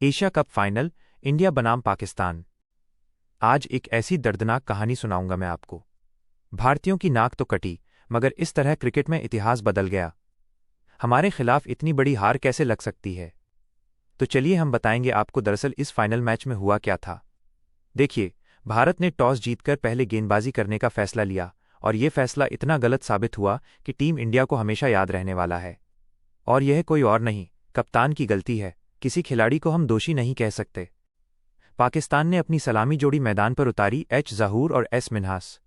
Asia cup final, India बनाम पाकिस्तान। आज एक ऐसी दर्दनाक कहानी सुनाऊंगा मैं आपको। भारतीयों की नाक तो कटी, मगर इस तरह क्रिकेट में इतिहास बदल गया। हमारे खिलाफ इतनी बड़ी हार कैसे लग सकती है? तो चलिए हम बताएंगे आपको दरअसल इस फाइनल मैच में हुआ क्या था। देखिए, भारत ने टॉस जीतकर पहले गेंदबाजी करने का फैसला लिया और यह फैसला इतना गलत साबित हुआ कि टीम इंडिया को हमेशा याद रहने वाला है। और यह कोई और नहीं, कप्तान की गलती है। किसी खिलाड़ी को हम दोषी नहीं कह सकते। पाकिस्तान ने अपनी सलामी जोड़ी मैदान पर उतारी, एच जहूर और एस मिन्हास।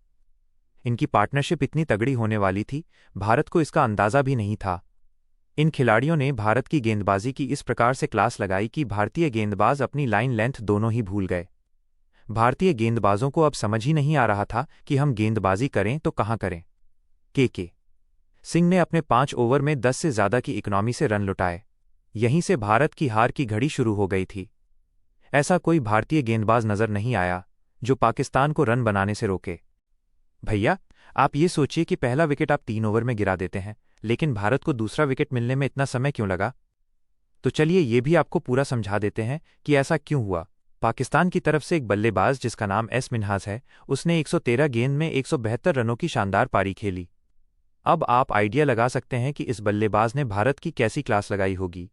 इनकी पार्टनरशिप इतनी तगड़ी होने वाली थी, भारत को इसका अंदाजा भी नहीं था। इन खिलाड़ियों ने भारत की गेंदबाजी की इस प्रकार से क्लास लगाई कि भारतीय गेंदबाज अपनी लाइन लेंथ दोनों ही भूल गए। भारतीय गेंदबाजों को अब समझ ही नहीं आ रहा था कि हम गेंदबाजी करें तो कहां करें। के सिंह ने अपने 5 ओवर में 10 से ज्यादा की इकनॉमी से रन लुटाए। यहीं से भारत की हार की घड़ी शुरू हो गई थी। ऐसा कोई भारतीय गेंदबाज नजर नहीं आया जो पाकिस्तान को रन बनाने से रोके। भैया, आप ये सोचिए कि पहला विकेट आप 3 ओवर में गिरा देते हैं, लेकिन भारत को दूसरा विकेट मिलने में इतना समय क्यों लगा? तो चलिए ये भी आपको पूरा समझा देते हैं कि ऐसा क्यों हुआ। पाकिस्तान की तरफ से एक बल्लेबाज जिसका नाम एस मिन्हास है, उसने 113 गेंद में 172 रनों की शानदार पारी खेली। अब आप आइडिया लगा सकते हैं कि इस बल्लेबाज ने भारत की कैसी क्लास लगाई होगी।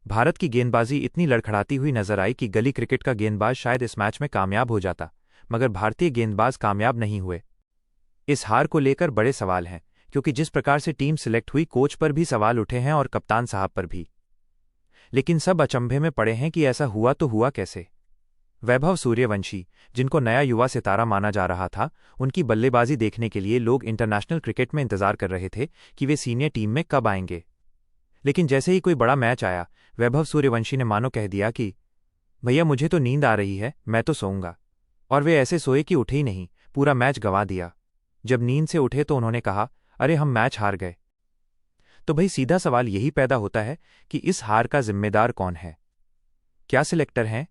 भारत की गेंदबाजी इतनी लड़खड़ाती हुई नजर आई कि गली क्रिकेट का गेंदबाज शायद इस मैच में कामयाब हो जाता, मगर भारतीय गेंदबाज कामयाब नहीं हुए। इस हार को लेकर बड़े सवाल हैं, क्योंकि जिस प्रकार से टीम सिलेक्ट हुई, कोच पर भी सवाल उठे हैं और कप्तान साहब पर भी। लेकिन सब अचंभे में पड़े हैं कि ऐसा हुआ तो हुआ कैसे। वैभव सूर्यवंशी, जिनको नया युवा सितारा माना जा रहा था, उनकी बल्लेबाजी देखने के लिए लोग इंटरनेशनल क्रिकेट में इंतजार कर रहे थे कि वे सीनियर टीम में कब आएंगे। लेकिन जैसे ही कोई बड़ा मैच आया, वैभव सूर्यवंशी ने मानो कह दिया कि भैया मुझे तो नींद आ रही है, मैं तो सोऊंगा। और वे ऐसे सोए कि उठे ही नहीं, पूरा मैच गंवा दिया। जब नींद से उठे तो उन्होंने कहा, अरे हम मैच हार गए। तो भाई सीधा सवाल यही पैदा होता है कि इस हार का जिम्मेदार कौन है? क्या सिलेक्टर हैं?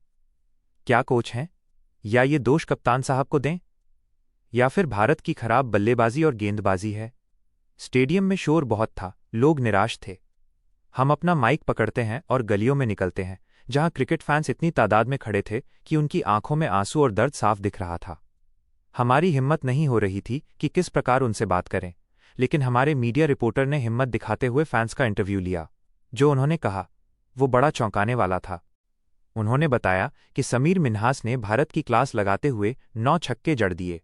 क्या कोच हैं? या ये दोष कप्तान साहब को दें? या फिर भारत की खराब बल्लेबाजी और गेंदबाजी है? स्टेडियम में शोर बहुत था, लोग निराश थे। हम अपना माइक पकड़ते हैं और गलियों में निकलते हैं, जहां क्रिकेट फैंस इतनी तादाद में खड़े थे कि उनकी आंखों में आंसू और दर्द साफ दिख रहा था। हमारी हिम्मत नहीं हो रही थी कि किस प्रकार उनसे बात करें, लेकिन हमारे मीडिया रिपोर्टर ने हिम्मत दिखाते हुए फैंस का इंटरव्यू लिया। जो उन्होंने कहा वो बड़ा चौंकाने वाला था। उन्होंने बताया कि समीर मिन्हास ने भारत की क्लास लगाते हुए 9 छक्के जड़ दिए।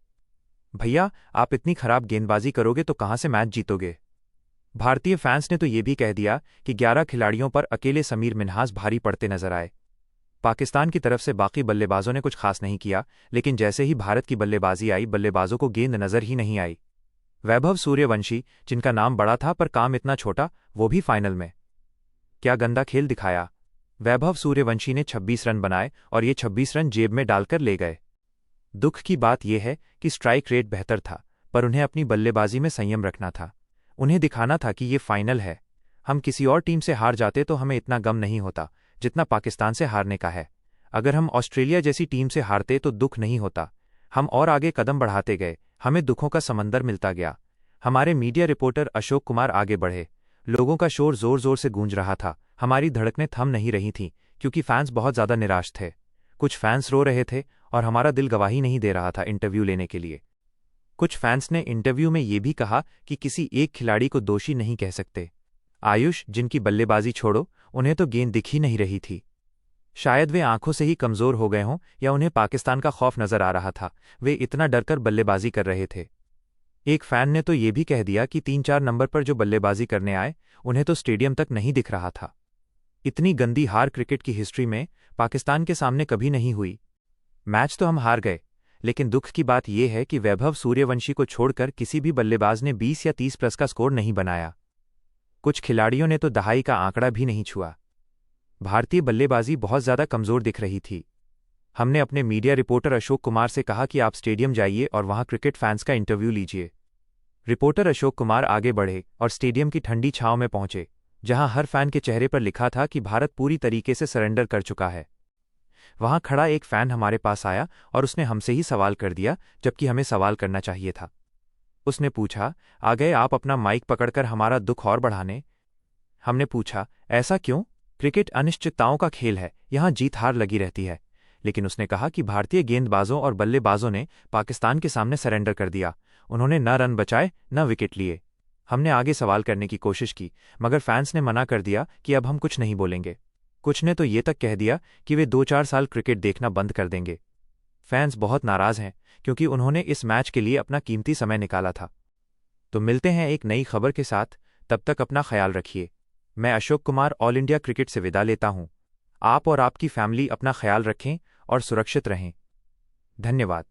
भैया, आप इतनी खराब गेंदबाजी करोगे तो कहां से मैच जीतोगे? भारतीय फैंस ने तो ये भी कह दिया कि 11 खिलाड़ियों पर अकेले समीर मिन्हास भारी पड़ते नजर आए। पाकिस्तान की तरफ से बाकी बल्लेबाजों ने कुछ खास नहीं किया, लेकिन जैसे ही भारत की बल्लेबाजी आई, बल्लेबाजों को गेंद नजर ही नहीं आई। वैभव सूर्यवंशी, जिनका नाम बड़ा था पर काम इतना छोटा, वो भी फाइनल में। क्या गंदा खेल दिखाया। वैभव सूर्यवंशी ने 26 रन बनाए और ये 26 रन जेब में डालकर ले गए। दुख की बात यह है कि स्ट्राइक रेट बेहतर था, पर उन्हें अपनी बल्लेबाजी में संयम रखना था। उन्हें दिखाना था कि ये फाइनल है। हम किसी और टीम से हार जाते तो हमें इतना गम नहीं होता जितना पाकिस्तान से हारने का है। अगर हम ऑस्ट्रेलिया जैसी टीम से हारते तो दुख नहीं होता। हम और आगे कदम बढ़ाते गए, हमें दुखों का समंदर मिलता गया। हमारे मीडिया रिपोर्टर अशोक कुमार आगे बढ़े। लोगों का शोर जोर जोर से गूंज रहा था। हमारी धड़कनें थम नहीं रही थीं, क्योंकि फैंस बहुत ज्यादा निराश थे। कुछ फैंस रो रहे थे और हमारा दिल गवाही नहीं दे रहा था इंटरव्यू लेने के लिए। कुछ फैंस ने इंटरव्यू में ये भी कहा कि किसी एक खिलाड़ी को दोषी नहीं कह सकते। आयुष, जिनकी बल्लेबाजी छोड़ो, उन्हें तो गेंद दिख ही नहीं रही थी। शायद वे आंखों से ही कमजोर हो गए हों या उन्हें पाकिस्तान का खौफ नजर आ रहा था। वे इतना डरकर बल्लेबाजी कर रहे थे। एक फैन ने तो ये भी कह दिया कि 3-4 नंबर पर जो बल्लेबाजी करने आए, उन्हें तो स्टेडियम तक नहीं दिख रहा था। इतनी गंदी हार क्रिकेट की हिस्ट्री में पाकिस्तान के सामने कभी नहीं हुई। मैच तो हम हार गए, लेकिन दुख की बात यह है कि वैभव सूर्यवंशी को छोड़कर किसी भी बल्लेबाज ने 20 या 30 प्लस का स्कोर नहीं बनाया। कुछ खिलाड़ियों ने तो दहाई का आंकड़ा भी नहीं छुआ। भारतीय बल्लेबाजी बहुत ज्यादा कमजोर दिख रही थी। हमने अपने मीडिया रिपोर्टर अशोक कुमार से कहा कि आप स्टेडियम जाइए और वहां क्रिकेट फैंस का इंटरव्यू लीजिए। रिपोर्टर अशोक कुमार आगे बढ़े और स्टेडियम की ठंडी छांव में पहुंचे, जहां हर फैन के चेहरे पर लिखा था कि भारत पूरी तरीके से सरेंडर कर चुका है। वहां खड़ा एक फैन हमारे पास आया और उसने हमसे ही सवाल कर दिया, जबकि हमें सवाल करना चाहिए था। उसने पूछा, आ गए आप अपना माइक पकड़कर हमारा दुख और बढ़ाने? हमने पूछा, ऐसा क्यों? क्रिकेट अनिश्चितताओं का खेल है, यहाँ जीत हार लगी रहती है। लेकिन उसने कहा कि भारतीय गेंदबाजों और बल्लेबाजों ने पाकिस्तान के सामने सरेंडर कर दिया। उन्होंने न रन बचाए न विकेट लिए। हमने आगे सवाल करने की कोशिश की, मगर फैंस ने मना कर दिया कि अब हम कुछ नहीं बोलेंगे। कुछ ने तो ये तक कह दिया कि वे 2-4 साल क्रिकेट देखना बंद कर देंगे। फैंस बहुत नाराज हैं, क्योंकि उन्होंने इस मैच के लिए अपना कीमती समय निकाला था। तो मिलते हैं एक नई खबर के साथ, तब तक अपना ख्याल रखिए। मैं Ashok Kumar all India cricket से विदा लेता हूं। आप और आपकी फैमिली अपना ख्याल रखें और सुरक्षित रहें। धन्यवाद।